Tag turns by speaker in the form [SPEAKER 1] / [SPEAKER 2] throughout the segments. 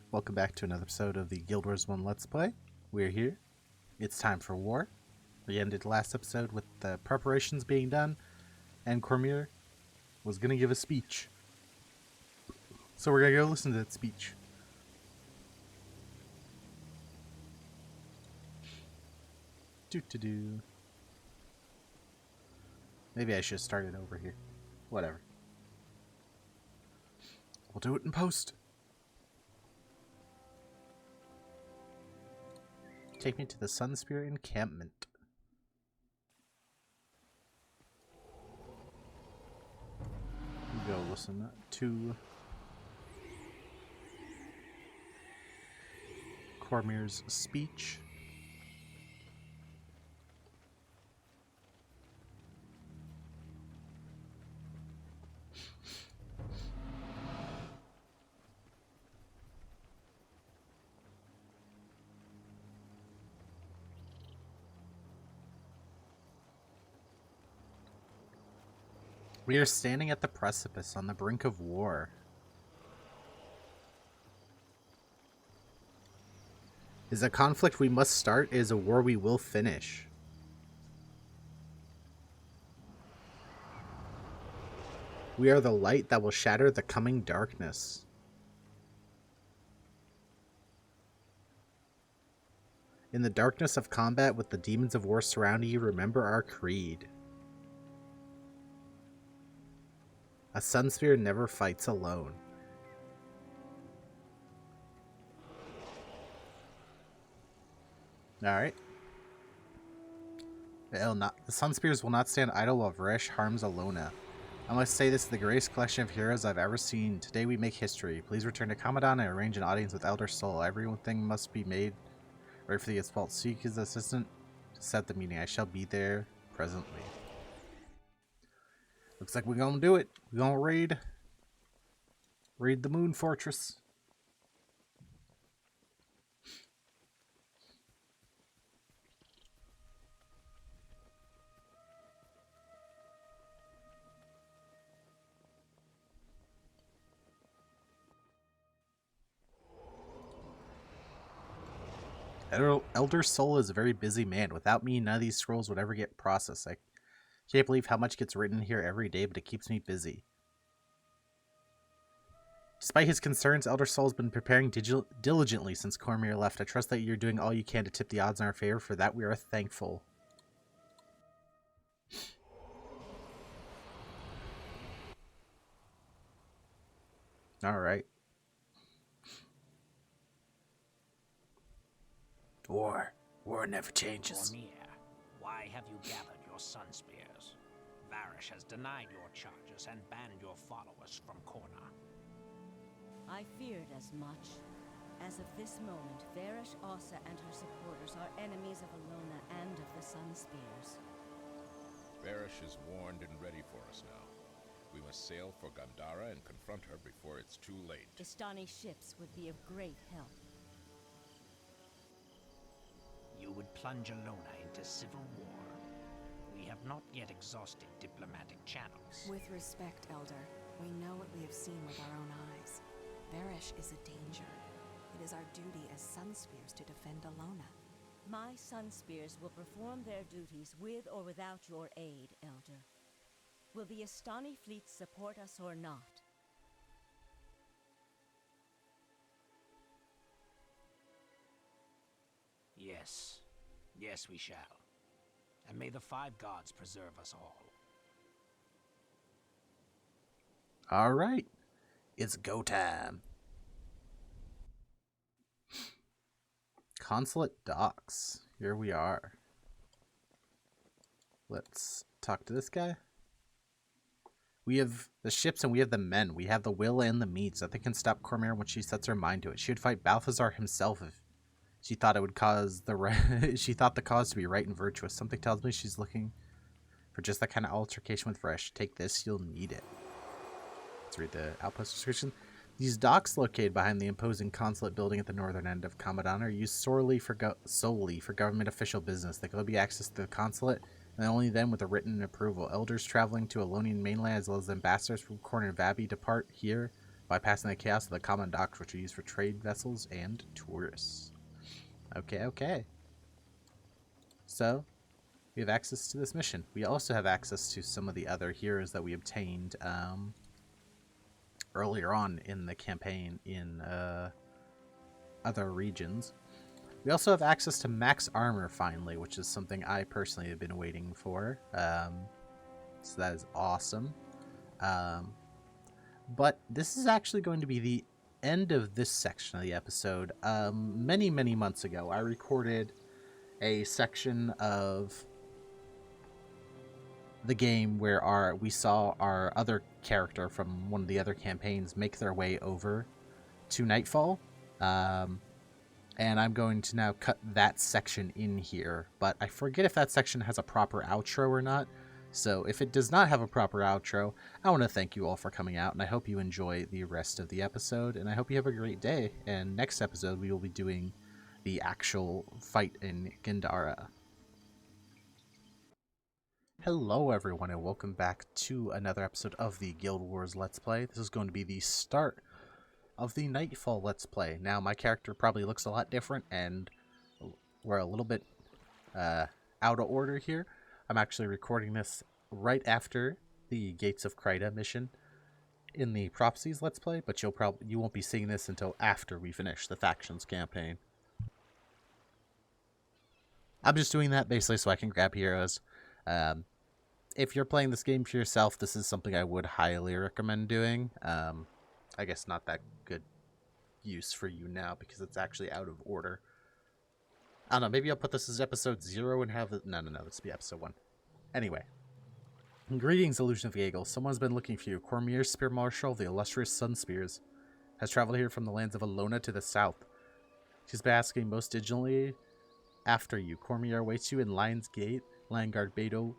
[SPEAKER 1] Welcome back to another episode of the Guild Wars 1 Let's Play. We're here. It's time for war. We ended last episode with the preparations being done, and Cormier was going to give a speech. So we're going to go listen to that speech. Do. Maybe I should start it over here. Whatever. We'll do it in post. Take me to the Sunspear encampment. We go listen to Cormier's speech. We are standing at the precipice on the brink of war. Is a conflict we must start, is a war we will finish. We are the light that will shatter the coming darkness. In the darkness of combat with the demons of war surrounding you, remember our creed. A Sunspear never fights alone. Alright. The Sunspears will not stand idle while Varesh harms Elona. I must say this is the greatest collection of heroes I've ever seen. Today we make history. Please return to Commandant and arrange an audience with Elder Soul. Everything must be made ready for the assault. Seek his assistant to set the meeting. I shall be there presently. Looks like we're gonna do it. We're gonna raid the Moon Fortress. Elder Soul is a very busy man. Without me, none of these scrolls would ever get processed. I can't believe how much gets written here every day, but it keeps me busy. Despite his concerns, Elder Soul has been preparing diligently since Cormier left. I trust that you're doing all you can to tip the odds in our favor. For that, we are thankful. Alright. War never changes.
[SPEAKER 2] Cormier, why have you gathered your Sunspears? Varesh has denied your charges and banned your followers from Corna.
[SPEAKER 3] I feared as much. As of this moment, Varesh Ossa and her supporters are enemies of Elona and of the Sunspears.
[SPEAKER 4] Varesh is warned and ready for us now. We must sail for Gandhara and confront her before it's too late.
[SPEAKER 3] Istani ships would be of great help.
[SPEAKER 2] You would plunge Elona into civil war. We have not yet exhausted diplomatic channels.
[SPEAKER 5] With respect, Elder, we know what we have seen with our own eyes. Varesh is a danger. It is our duty as Sunspears to defend Elona.
[SPEAKER 3] My Sunspears will perform their duties with or without your aid, Elder. Will the Istani fleet support us or not?
[SPEAKER 2] Yes. Yes, we shall. And may the five gods preserve us all.
[SPEAKER 1] Alright. It's go time. Consulate docks. Here we are. Let's talk to this guy. We have the ships and we have the men. We have the will and the means. Nothing can stop Cormier when she sets her mind to it. She would fight Balthazar himself if she thought it would cause she thought the cause to be right and virtuous. Something tells me she's looking for just that kind of altercation with Varesh. Take this, you'll need it. Let's read the outpost description. These docks, located behind the imposing consulate building at the northern end of Commandant, are used solely for government official business. They can only be accessed to the consulate, and only then with a written approval. Elders traveling to Elonian mainland, as well as ambassadors from Corn and Vabi, depart here bypassing the chaos of the common docks, which are used for trade vessels and tourists. Okay, okay. So, we have access to this mission. We also have access to some of the other heroes that we obtained earlier on in the campaign in other regions. We also have access to max armor finally, which is something I personally have been waiting for. So that is awesome. But this is actually going to be the end of this section of the episode. Many months ago, I recorded a section of the game where we saw our other character from one of the other campaigns make their way over to Nightfall. And I'm going to now cut that section in here, but I forget if that section has a proper outro or not. So if it does not have a proper outro, I want to thank you all for coming out, and I hope you enjoy the rest of the episode, and I hope you have a great day. And next episode, we will be doing the actual fight in Gandara. Hello everyone, and welcome back to another episode of the Guild Wars Let's Play. This is going to be the start of the Nightfall Let's Play. Now, my character probably looks a lot different, and we're a little bit out of order here. I'm actually recording this right after the Gates of Kryta mission in the Prophecies Let's Play, but you won't be seeing this until after we finish the Factions campaign. I'm just doing that basically so I can grab heroes. If you're playing this game for yourself, this is something I would highly recommend doing. I guess not that good use for you now because it's actually out of order. I don't know, maybe I'll put this as episode 0 and have it... No, this will be episode 1. Anyway. Greetings, Illusion of Yagle. Someone's been looking for you. Cormier, Spear Marshal of the illustrious Sun Spears, has traveled here from the lands of Elona to the south. She's been asking most diligently after you. Cormier awaits you in Lion's Gate. Lion Guard Beto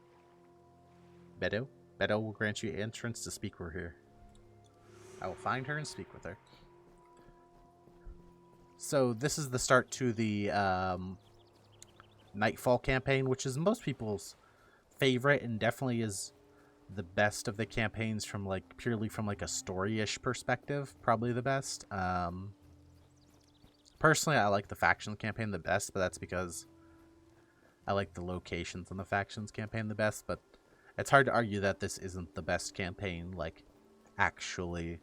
[SPEAKER 1] will grant you entrance to speak with her. I will find her and speak with her. So this is the start to the Nightfall campaign, which is most people's favorite and definitely is the best of the campaigns from purely from a story-ish perspective. Probably the best. Personally, I like the Factions campaign the best, but that's because I like the locations in the Factions campaign the best. But it's hard to argue that this isn't the best campaign, actually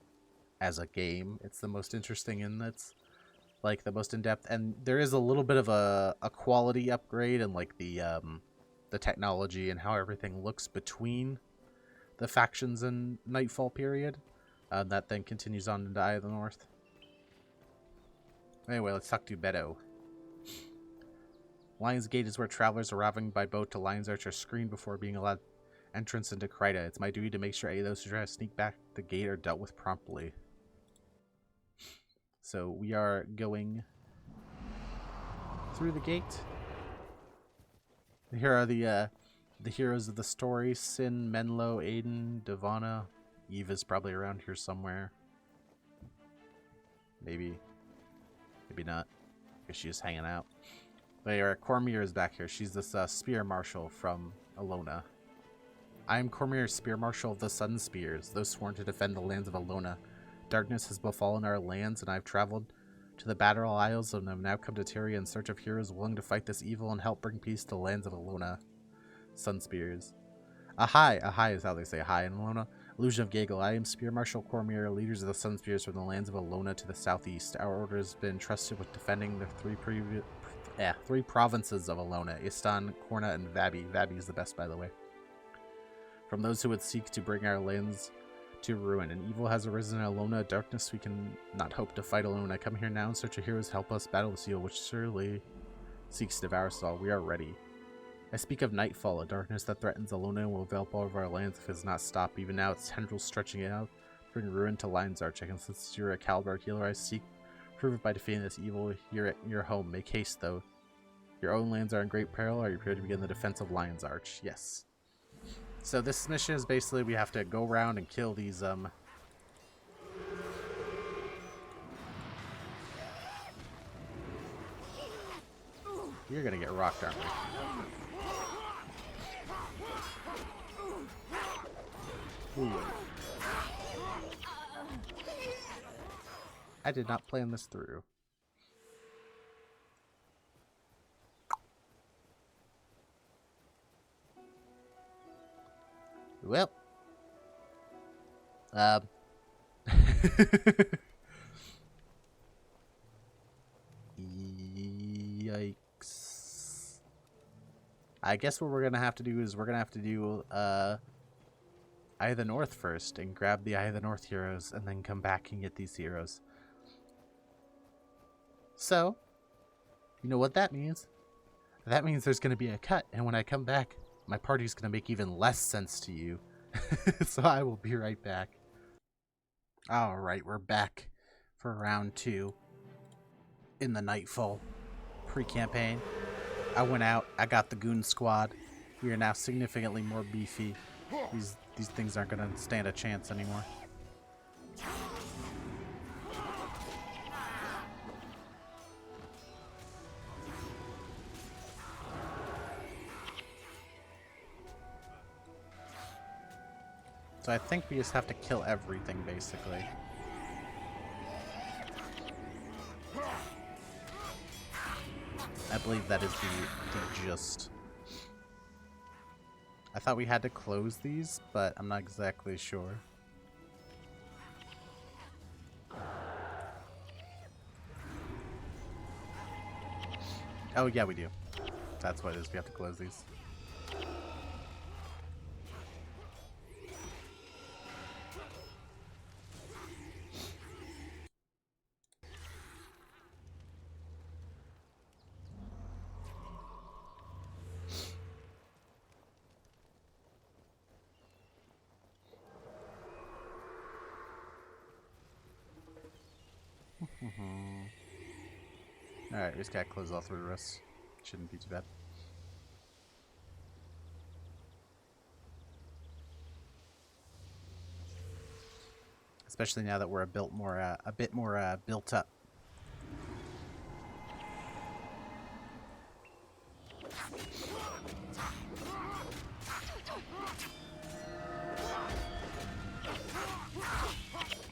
[SPEAKER 1] as a game. It's the most interesting and it's the most in-depth, and there is a little bit of a quality upgrade and the technology and how everything looks between the Factions and Nightfall period. That then continues on into Eye of the North. Anyway, let's talk to Beto. Lion's Gate is where travelers arriving by boat to Lion's Arch are screened before being allowed entrance into Kryta. It's my duty to make sure any of those who try to sneak back the gate are dealt with promptly. So we are going through the gate. Here are the heroes of the story: Sin, Menlo, Aiden, Devana. Eva's probably around here somewhere. Maybe not, because she's hanging out. But anyway, Cormier is back here. She's this Spear Marshal from Elona. I am Cormier, Spear Marshal of the Sun Spears, those sworn to defend the lands of Elona. Darkness has befallen our lands, and I've traveled to the Battle Isles and have now come to Tyria in search of heroes willing to fight this evil and help bring peace to the lands of Elona. Sun Spears. Ahai is how they say hi in Elona. Illusion of Gaggle. I am Spear Marshal Cormier, leaders of the Sun Spears from the lands of Elona to the southeast. Our order has been trusted with defending the three provinces of Elona: Istan, Korna, and Vabi. Vabi is the best, by the way. From those who would seek to bring our lands to ruin. An evil has arisen in Elona. Darkness we can not hope to fight alone. I come here now in search of heroes. Help us battle this evil, which surely seeks to devour us all. We are ready. I speak of Nightfall, a darkness that threatens Elona and will envelop all of our lands if it does not stop. Even now, its tendrils stretching out, bring ruin to Lion's Arch. I can sense you're a Caliber healer. I seek prove it by defeating this evil here at your home. Make haste, though. Your own lands are in great peril. Are you prepared to begin the defense of Lion's Arch? Yes. So this mission is basically we have to go around and kill these You're gonna get rocked, aren't we? Ooh. I did not plan this through. Well. Yikes. I guess what we're gonna have to do is we're gonna have to do Eye of the North first and grab the Eye of the North heroes and then come back and get these heroes. So, you know what that means? That means there's gonna be a cut, and when I come back, my party's gonna make even less sense to you. So I will be right back. Alright, we're back for round 2 in the Nightfall pre-campaign. I went out, I got the goon squad. We are now significantly more beefy. These things aren't gonna stand a chance anymore. So I think we just have to kill everything, basically. I believe that is the gist. I thought we had to close these, but I'm not exactly sure. Oh yeah, we do. That's what it is. We have to close these. Alright, we just gotta close all 3 risks. Shouldn't be too bad. Especially now that we're a bit more built up.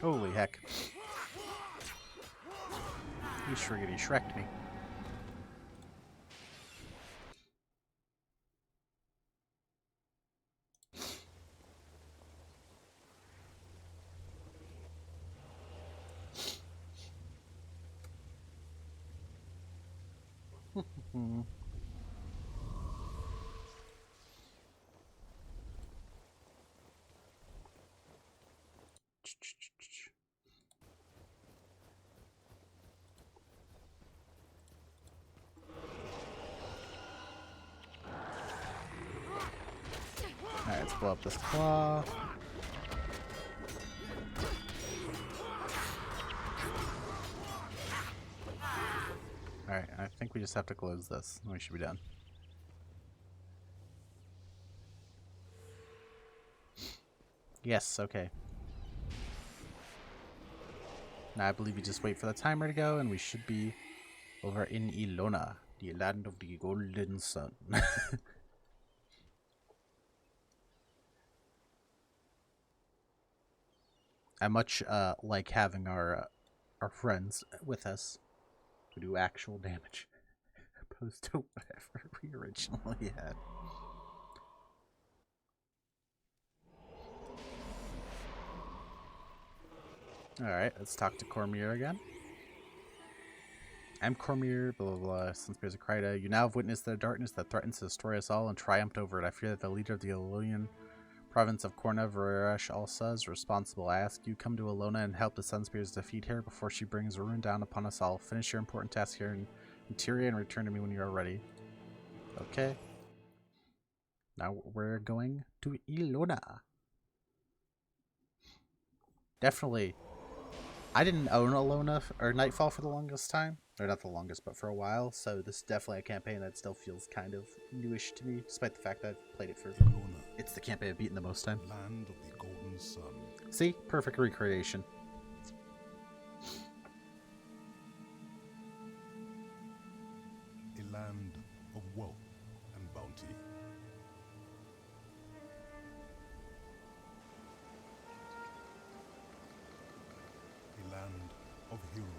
[SPEAKER 1] Holy heck. You shriggity shreked me. Alright, let's blow up this claw. Alright, I think we just have to close this. We should be done. Yes, okay. Now I believe we just wait for the timer to go and we should be over in Elona, the land of the golden sun. I much like having our friends with us who do actual damage opposed to whatever we originally had. Alright, let's talk to Cormier again. I'm Cormier, blah blah blah, Sunspears of Kryta. You now have witnessed the darkness that threatens to destroy us all and triumphed over it. I fear that the leader of the Elonian province of Korna, Varesh Alsa, is responsible. I ask you come to Elona and help the Sunspears defeat her before she brings ruin down upon us all. Finish your important task here in Interior and return to me when you are ready. Okay. Now we're going to Elona. Definitely. I didn't own Elona or Nightfall for the longest time. Or not the longest, but for a while. So this is definitely a campaign that still feels kind of newish to me, despite the fact that I've played it for...
[SPEAKER 6] Elona,
[SPEAKER 1] It's the campaign I've beaten the most time.
[SPEAKER 6] land of the golden sun.
[SPEAKER 1] See? Perfect recreation.
[SPEAKER 6] A land of wealth and bounty. A land of heroes.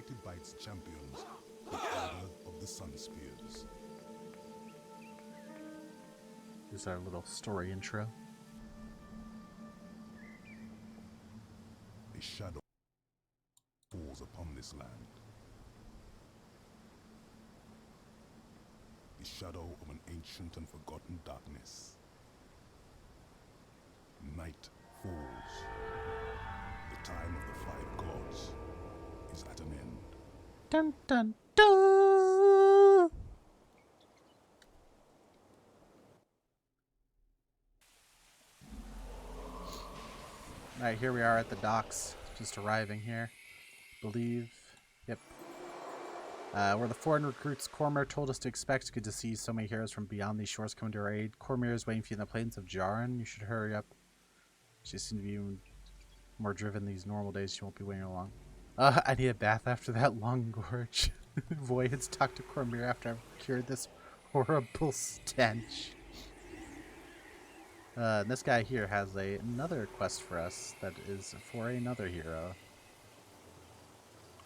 [SPEAKER 6] united by its champions, the Order of the Sun Spears.
[SPEAKER 1] Here's our little story intro.
[SPEAKER 6] A shadow falls upon this land. The shadow of an ancient and forgotten darkness. Night falls. The time of the five gods is at an end.
[SPEAKER 1] Dun dun dun! Alright, here we are at the docks. Just arriving here. Believe. Yep. We're the foreign recruits Cormyr told us to expect. Good to see so many heroes from beyond these shores coming to our aid. Cormyr is waiting for you in the plains of Jaran. You should hurry up. She seems to be more driven these normal days. She won't be waiting long. I need a bath after that long gorge. Voyage talked to Cormyr after I've cured this horrible stench. This guy here has another quest for us that is for another hero.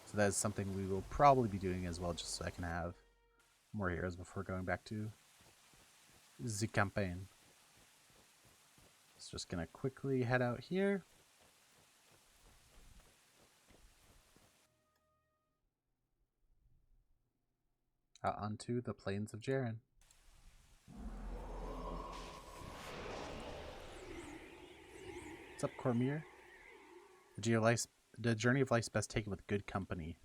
[SPEAKER 1] So that is something we will probably be doing as well, just so I can have more heroes before going back to the campaign. So just gonna quickly head out here. Out onto the plains of Jaran. What's up, Cormyr? The journey of life's best taken with good company.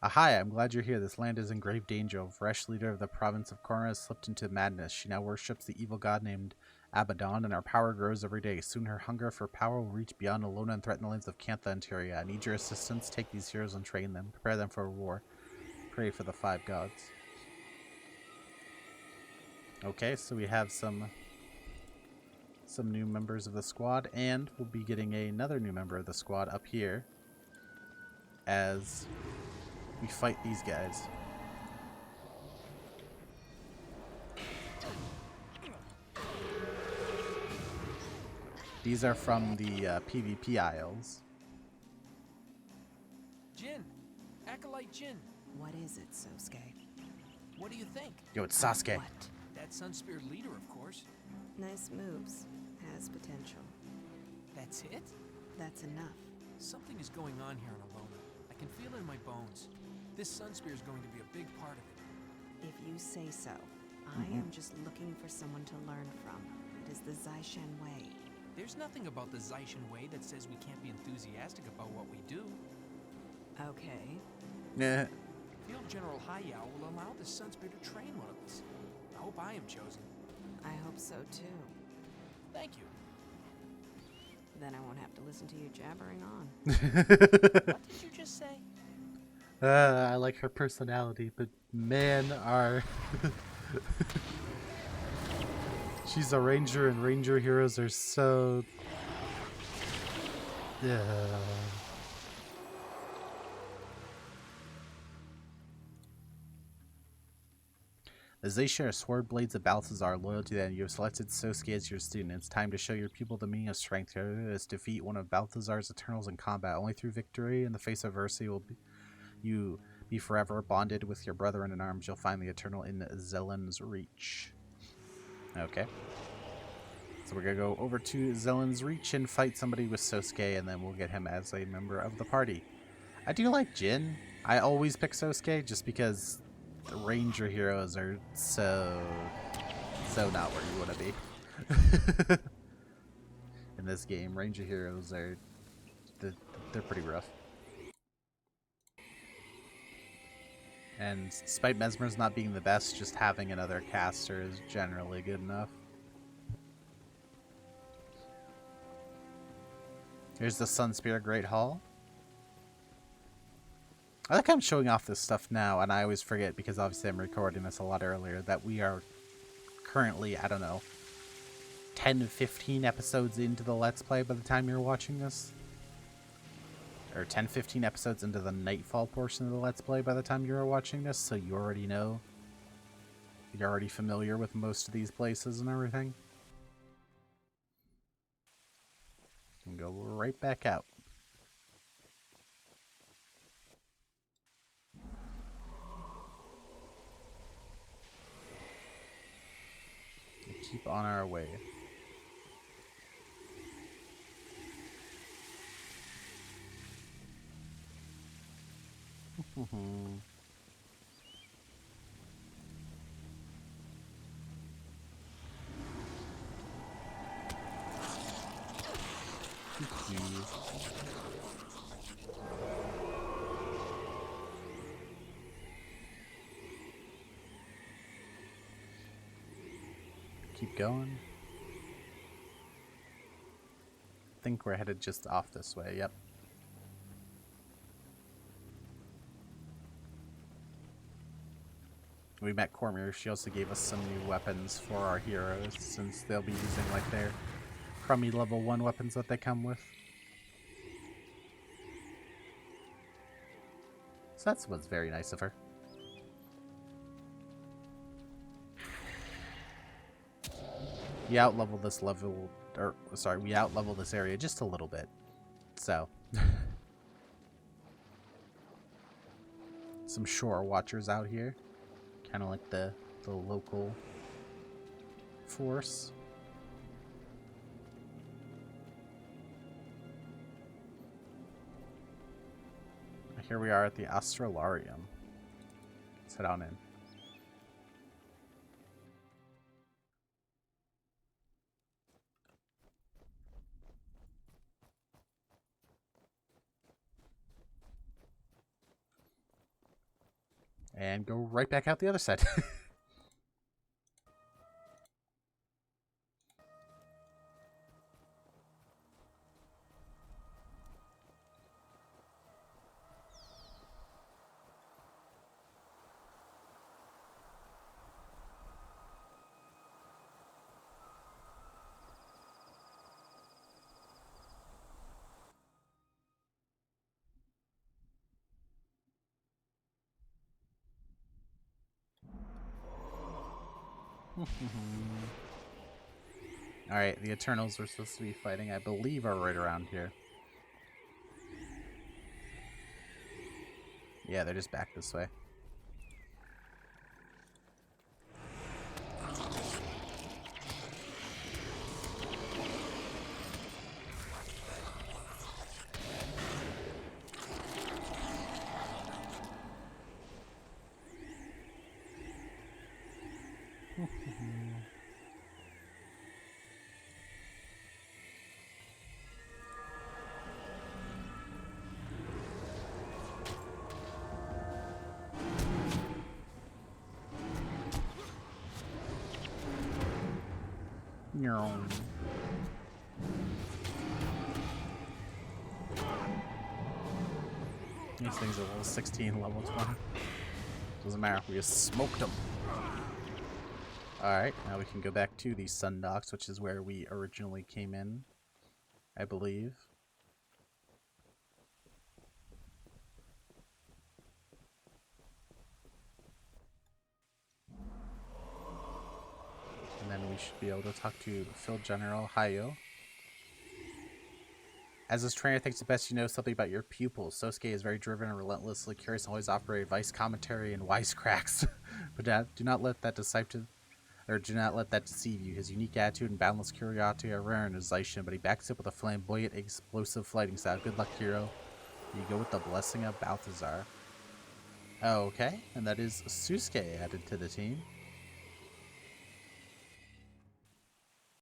[SPEAKER 1] Ahai, I'm glad you're here. This land is in grave danger. Varesh, leader of the province of Cormyr, has slipped into madness. She now worships the evil god named Abaddon, and our power grows every day. Soon her hunger for power will reach beyond Elona and threaten the lands of Cantha and Tyria. I need your assistance. Take these heroes and train them. Prepare them for war. Pray for the five gods. Okay, so we have some new members of the squad, and we'll be getting another new member of the squad up here as we fight these guys. These are from the PvP Isles.
[SPEAKER 2] Jin! Acolyte Jin!
[SPEAKER 5] What is it, Sosuke?
[SPEAKER 2] What do you think?
[SPEAKER 1] Yo, it's Sasuke.
[SPEAKER 5] What?
[SPEAKER 2] That Sunspear leader, of course.
[SPEAKER 5] Nice moves. Has potential.
[SPEAKER 2] That's it?
[SPEAKER 5] That's enough.
[SPEAKER 2] Something is going on here in Elona. I can feel it in my bones. This Sunspear is going to be a big part of it.
[SPEAKER 5] If you say so. I am just looking for someone to learn from. It is the Zaishan way.
[SPEAKER 2] There's nothing about the Zaishan way that says we can't be enthusiastic about what we do.
[SPEAKER 5] Okay.
[SPEAKER 1] Yeah.
[SPEAKER 2] Field General Hayao will allow the Sunspear to train one of us. I hope I am chosen.
[SPEAKER 5] I hope so too.
[SPEAKER 2] Thank you.
[SPEAKER 5] Then I won't have to listen to you jabbering on.
[SPEAKER 2] What did you just say?
[SPEAKER 1] I like her personality, but man, she's a ranger, and ranger heroes are so... Yeah. As they share sword blades of Balthazar, loyal to them, you have selected Sosuke as your student. It's time to show your pupil the meaning of strength. Here is defeat one of Balthazar's Eternals in combat. Only through victory in the face of adversity will you be forever bonded with your brethren in arms. You'll find the Eternal in Zelen's Reach. Okay. So we're going to go over to Zelen's Reach and fight somebody with Sosuke, and then we'll get him as a member of the party. I do like Jin. I always pick Sosuke just because the ranger heroes are so not where you want to be. In this game, ranger heroes are they're pretty rough. And despite Mesmer's not being the best, just having another caster is generally good enough. Here's the Sunspear Great Hall. I like how I'm showing off this stuff now, and I always forget, because obviously I'm recording this a lot earlier, that we are currently, I don't know, 10 to 15 episodes into the Let's Play by the time you're watching this. Or 10, 15 episodes into the Nightfall portion of the Let's Play by the time you're watching this, so you already know. You're already familiar with most of these places and everything. And go right back out. Keep on our way. Keep going. I think we're headed just off this way, yep. We met Cormier. She also gave us some new weapons for our heroes, since they'll be using like their crummy level 1 weapons that they come with. So that's what's very nice of her. We out-level this level, or sorry, we out-level this area just a little bit. So. Some shore watchers out here. Kind of like the local force. Here we are at the Astrolarium. Let's head on in. And go right back out the other side. Alright, the Eternals we're supposed to be fighting, I believe, are right around here. Yeah, they're just back this way. These things are level 16, level 20. Doesn't matter, we just smoked them. Alright, now we can go back to the Sun Docks, which is where we originally came in, I believe. And then we should be able to talk to Field General Hayo. As this trainer thinks it best you know something about your pupils. Sosuke is very driven and relentlessly curious and always operates advice, commentary, and wisecracks. But do not let that deceive you. His unique attitude and boundless curiosity are rare in his Zaishin, but he backs up with a flamboyant, explosive fighting style. Good luck, hero. You go with the blessing of Balthazar. Okay, and that is Susuke added to the team.